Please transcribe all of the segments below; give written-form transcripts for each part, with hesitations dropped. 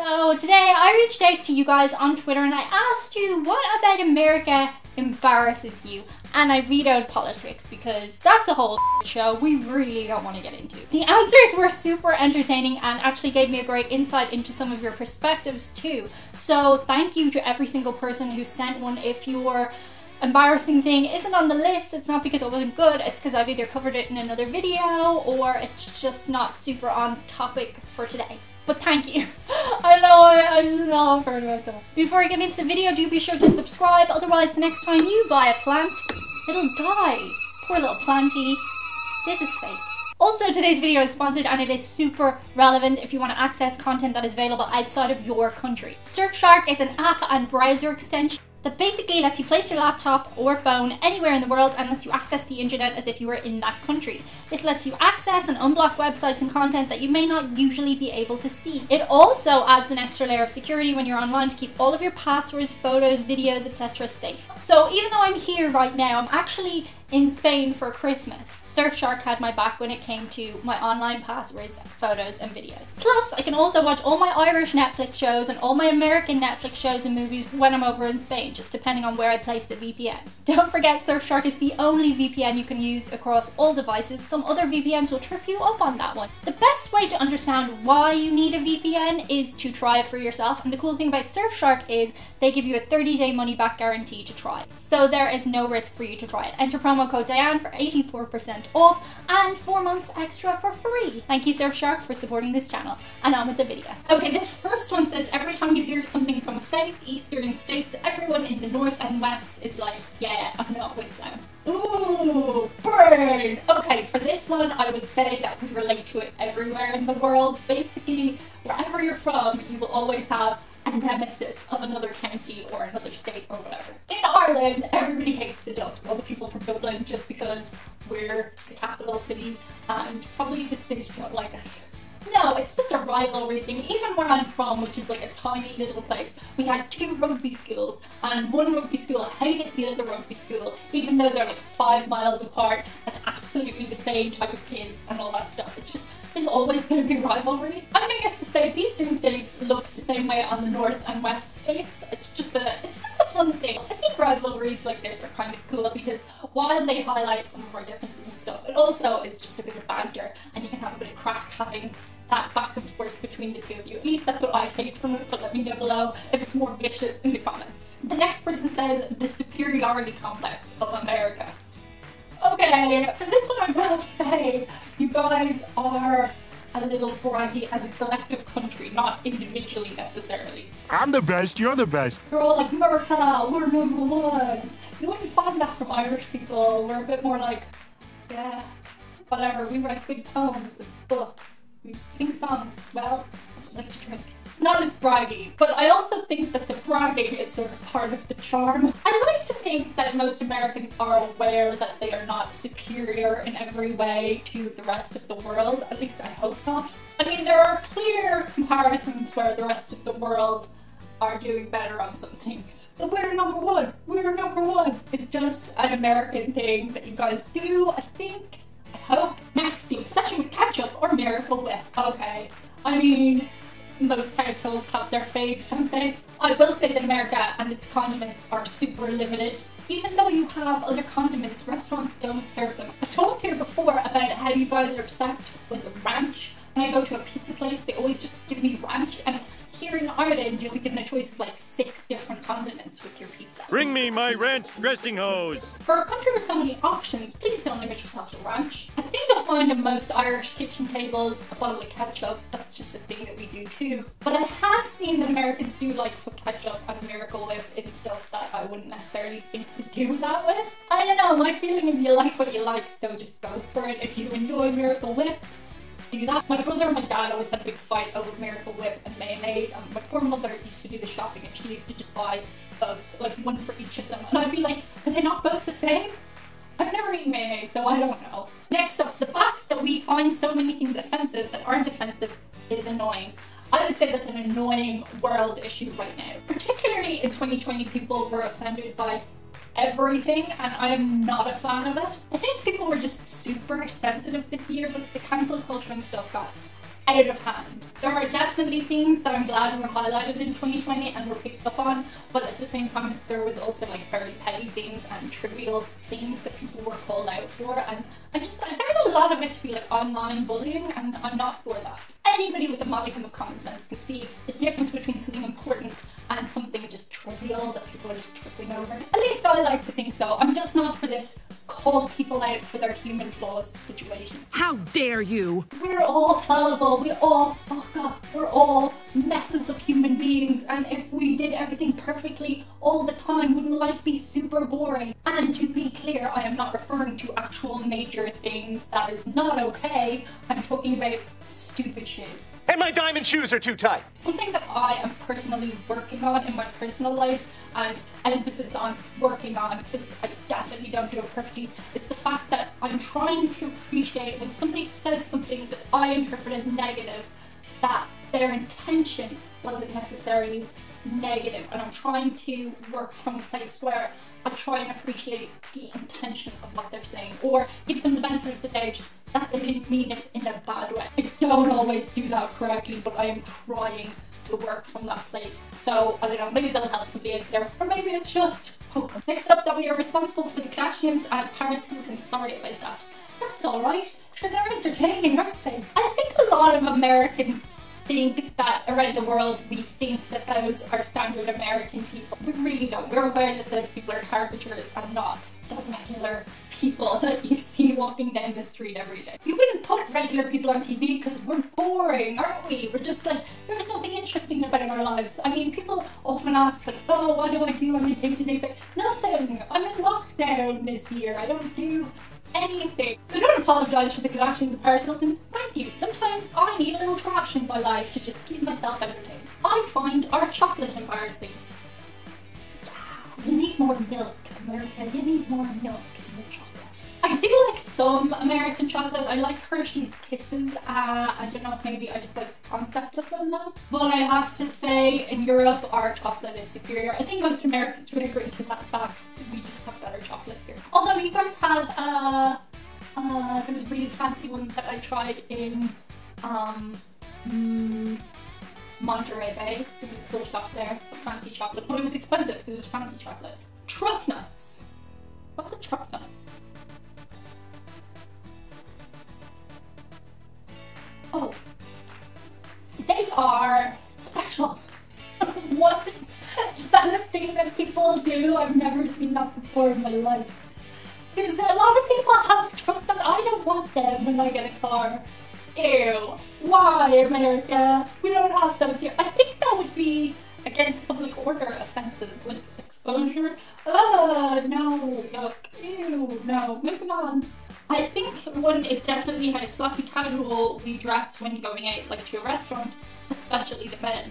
So today I reached out to you guys on Twitter and I asked you what about America embarrasses you, and I vetoed politics because that's a whole show we really don't want to get into. The answers were super entertaining and actually gave me a great insight into some of your perspectives too. So thank you to every single person who sent one. If your embarrassing thing isn't on the list, it's not because it wasn't good, it's because I've either covered it in another video or it's just not super on topic for today. But thank you. I know I'm not heard about that. Before I get into the video, do be sure to subscribe, otherwise the next time you buy a plant, it'll die. Poor little planty. This is fake. Also, today's video is sponsored and it is super relevant if you want to access content that is available outside of your country. Surfshark is an app and browser extension that basically lets you place your laptop or phone anywhere in the world and lets you access the internet as if you were in that country. This lets you access and unblock websites and content that you may not usually be able to see. It also adds an extra layer of security when you're online to keep all of your passwords, photos, videos, etc. safe. So even though I'm here right now, I'm actually in Spain for Christmas. Surfshark had my back when it came to my online passwords, photos and videos. Plus, I can also watch all my Irish Netflix shows and all my American Netflix shows and movies when I'm over in Spain, just depending on where I place the VPN. Don't forget, Surfshark is the only VPN you can use across all devices. Some other VPNs will trip you up on that one. The best way to understand why you need a VPN is to try it for yourself, and the cool thing about Surfshark is they give you a 30-day money-back guarantee to try it. So there is no risk for you to try it. Enter promo code Diane for 84% off and 4 months extra for free. Thank you Surfshark for supporting this channel, and on with the video. Okay, this first one says every time you hear something from southeastern states, everyone in the north and west is like, yeah, I'm not with them. Ooh, burn! Okay, for this one I would say that we relate to it everywhere in the world. Basically, wherever you're from, you will always have a nemesis of another county or another state or whatever. In Ireland, everybody hates the Dubs, all the people from Dublin, just because we're the capital city and probably they just don't like us. No, it's just a rivalry thing. Even where I'm from, which is like a tiny little place, we had 2 rugby schools, and one rugby school hated the other rugby school, even though they're like 5 miles apart and absolutely the same type of kids and all that stuff. It's just, there's always going to be rivalry. I'm going to guess the southeastern states look the same way on the north and west states. It's just a fun thing. I think rivalries like this are kind of cool because while they highlight some of our differences and stuff, it also is just a bit of banter and you can have a bit of crack having that back and forth between the two of you. At least that's what I take from it, but let me know below if it's more vicious in the comments. The next person says the Superiority Complex of America. Okay, for this one I will say you guys are a little braggy as a collective country, not individually necessarily. I'm the best, you're the best. You're all like, America, we're #1. You wouldn't find that from Irish people. We're a bit more like, yeah, whatever. We write good poems and books. We sing songs. Well, I like to drink. It's not as braggy, but I also think that the bragging is sort of part of the charm. I like to think that most Americans are aware that they are not superior in every way to the rest of the world. At least I hope not. I mean, there are clear comparisons where the rest of the world are doing better on some things. But we're #1. We're #1. It's just an American thing that you guys do, I think. I hope. Next, the obsession with ketchup or Miracle Whip. Okay, I mean, most households have their faves, don't they? I will say that America and its condiments are super limited. Even though you have other condiments, restaurants don't serve them. I've talked here before about how you guys are obsessed with ranch. When I go to a pizza place, they always just give me ranch, and here in Ireland, you'll be given a choice of like 6 different condiments with your pizza. Bring me my ranch dressing hose. For a country with so many options, please don't limit yourself to ranch. I think you'll find in most Irish kitchen tables a bottle of ketchup. That's just a thing that we do too. But I have seen that Americans do like to put ketchup and Miracle Whip in stuff that I wouldn't necessarily think to do that with. I don't know, my feeling is you like what you like, so just go for it. If you enjoy Miracle Whip, do that. My brother and my dad always had a big fight over Miracle Whip and mayonnaise, and my poor mother used to do the shopping and she used to just buy like one for each of them, and I'd be like, are they not both the same? I've never eaten mayonnaise, so I don't know. Next up, the fact that we find so many things offensive that aren't offensive is annoying. I would say that's an annoying world issue right now. Particularly in 2020, people were offended by everything, and I'm not a fan of it. I think people were just super sensitive this year, but the cancel culture and stuff got out of hand. There are definitely things that I'm glad were highlighted in 2020 and were picked up on, but at the same time there was also like very petty things and trivial things that people were called out for, and I found a lot of it to be like online bullying, and I'm not for that. Anybody with a modicum of common sense can see the difference between something important and something just trivial that people are just tripping over. At least I like to think so. I'm just not for this call people out for their human flaws situation. How dare you! We're all fallible, we all fuck up, we're all messes of human beings, and if we did everything perfectly all the time, wouldn't life be super boring? And to be clear, I am not referring to actual major things. That is not okay. I'm talking about stupid shoes. And my diamond shoes are too tight. Something that I am personally working on in my personal life, and emphasis on working on, because I definitely don't do it perfectly, is the fact that I'm trying to appreciate when somebody says something that I interpret as negative, that their intention wasn't necessarily negative, and I'm trying to work from a place where I try and appreciate the intention of what they're saying, or give them the benefit of the doubt that they didn't mean it in a bad way. I don't always do that correctly, but I am trying to work from that place. So, I don't know, maybe that'll help somebody out there, or maybe it's just hope. Next up, that we are responsible for the Kardashians and Paris Hilton. Sorry about that. That's alright, sure, they're entertaining, aren't they? I think a lot of Americans think that around the world we think that those are standard American people. We really don't. We're aware that those people are caricatures and not the regular people that you see walking down the street every day. We wouldn't put regular people on TV because we're boring, aren't we? We're just like, there's something interesting about our lives. I mean, people often ask like, oh, what do I do on a day-to-day basis? Nothing. I'm in lockdown this year. I don't do anything. So don't apologise for the Kardashians and Paris Hilton. Thank you. Sometimes I need a little trash in my life to just keep myself entertained. I find our chocolate embarrassing. You need more milk, America. You need more milk in your chocolate. I do like some American chocolate. I like Hershey's Kisses. I don't know if maybe I just like the concept of them now. But I have to say, in Europe, our chocolate is superior. I think most Americans would agree to that fact. We just have better chocolate here. Although you guys have, there was a really fancy one that I tried in, Monterey Bay. There was a cool shop there of fancy chocolate, but it was expensive because it was fancy chocolate. Truck nuts. What's a truck nut? Oh, they are special. What? Is that a thing that people do? I've never seen that before in my life. Because a lot of people have truck nuts. I don't want them when I get a car. Ew. Why, America? We don't have those here. I think that would be against public order offences, like exposure. No, yuck. Ew, no. Moving on. I think one is definitely how sloppy casual we dress when going out, like to a restaurant, especially the men.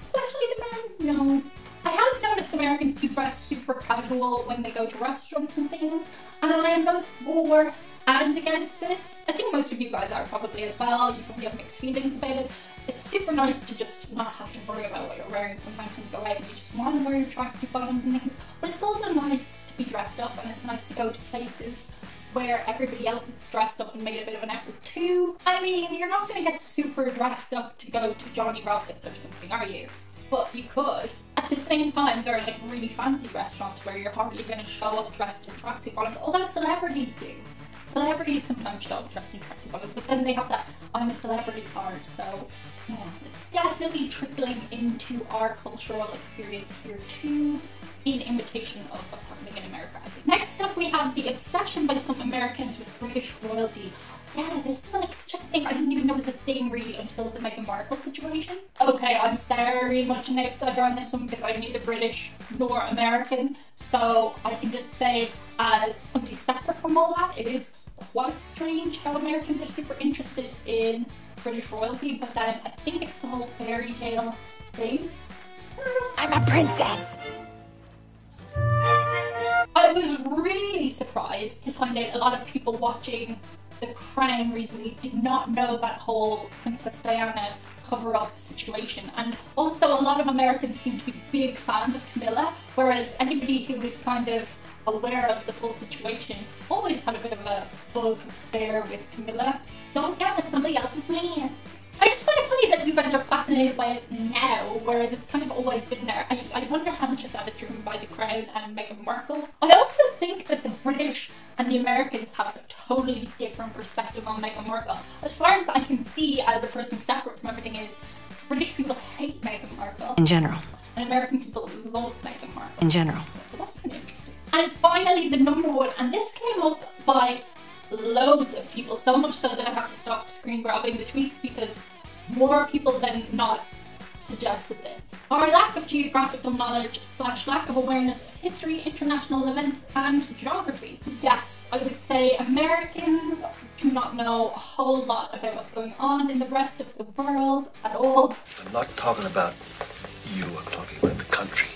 Especially the men? No. I have noticed Americans do dress super casual when they go to restaurants and things, and I am both for and against this. I think most of you guys are probably as well. You probably have mixed feelings about it. It's super nice to just not have to worry about what you're wearing sometimes when you go out and you just want to wear your tracksuit bottoms and things. But it's also nice to be dressed up, and it's nice to go to places where everybody else is dressed up and made a bit of an effort too. I mean, you're not going to get super dressed up to go to Johnny Rockets or something, are you? But you could. At the same time, there are like really fancy restaurants where you're hardly going to show up dressed in tracksuit bottoms, although celebrities do. Celebrities sometimes show up dressed in tracksuit bottoms, but then they have that I'm a celebrity card, so yeah, it's definitely trickling into our cultural experience here too, in imitation of what's happening in America, I think. Next up, we have the obsession by some Americans with British royalty. Yeah, this is like such a thing. I didn't even know it was a thing really until the Meghan Markle situation. Okay, I'm very much an outsider on this one because I'm neither British nor American, so I can just say, as somebody separate from all that, it is quite strange how Americans are super interested in British royalty, but then I think it's the whole fairy tale thing. I'm a princess! I was really surprised to find out a lot of people watching The Crown recently did not know that whole Princess Diana cover-up situation, and also a lot of Americans seem to be big fans of Camilla, whereas anybody who is kind of aware of the full situation always had a bit of a bugbear with Camilla. Don't get me somebody else's land. I just find it funny that you guys are fascinated by it now, whereas it's kind of always been there. I wonder how much of that is driven by the Crown and Meghan Markle. I also think that the British and the Americans have a totally different perspective on Meghan Markle. As far as I can see, as a person separate from everything, is British people hate Meghan Markle. In general. And American people love Meghan Markle. In general. So that's kind of interesting. And finally, the number one, and this came up by loads of people, so much so that I had to stop screen grabbing the tweets because more people than not suggested this. Our lack of geographical knowledge / lack of awareness of history, international events and geography. Yes, I would say Americans do not know a whole lot about what's going on in the rest of the world at all. I'm not talking about you, I'm talking about the country.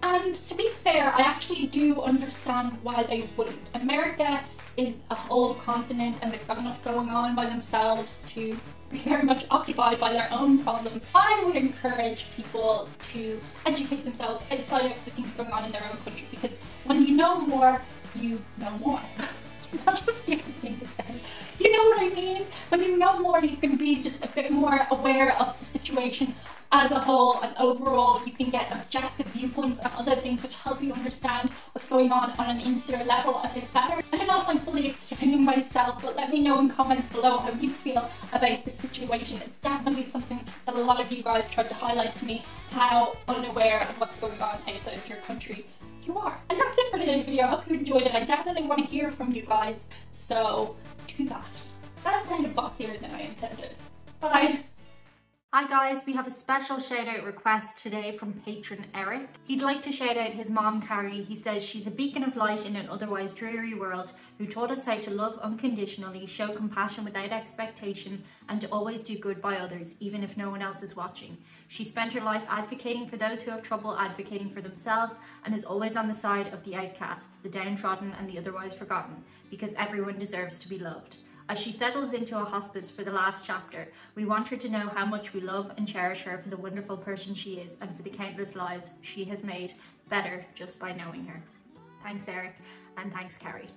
And to be fair, I actually do understand why they wouldn't. America is a whole continent and they've got enough going on by themselves to be very much occupied by their own problems. I would encourage people to educate themselves outside of the things going on in their own country, because when you know more, you know more. That's a stupid thing to say. You know what I mean? When you know more, you can be just a bit more aware of the situation as a whole, and overall you can get objective viewpoints on other things which help you understand what's going on an insular level a bit better. I don't know if I'm fully explaining myself, but let me know in comments below how you feel about this situation. It's definitely something that a lot of you guys tried to highlight to me, how unaware of what's going on outside of your country you are. And that's it for today's video. I hope you enjoyed it. I definitely want to hear from you guys, so do that. That sounded bossier than I intended. Bye. Hi guys, we have a special shout out request today from patron Eric. He'd like to shout out his mom Carrie. He says she's a beacon of light in an otherwise dreary world, who taught us how to love unconditionally, show compassion without expectation, and to always do good by others, even if no one else is watching. She spent her life advocating for those who have trouble advocating for themselves, and is always on the side of the outcast, the downtrodden and the otherwise forgotten, because everyone deserves to be loved. As she settles into a hospice for the last chapter, we want her to know how much we love and cherish her for the wonderful person she is and for the countless lives she has made better just by knowing her. Thanks Eric, and thanks Carrie.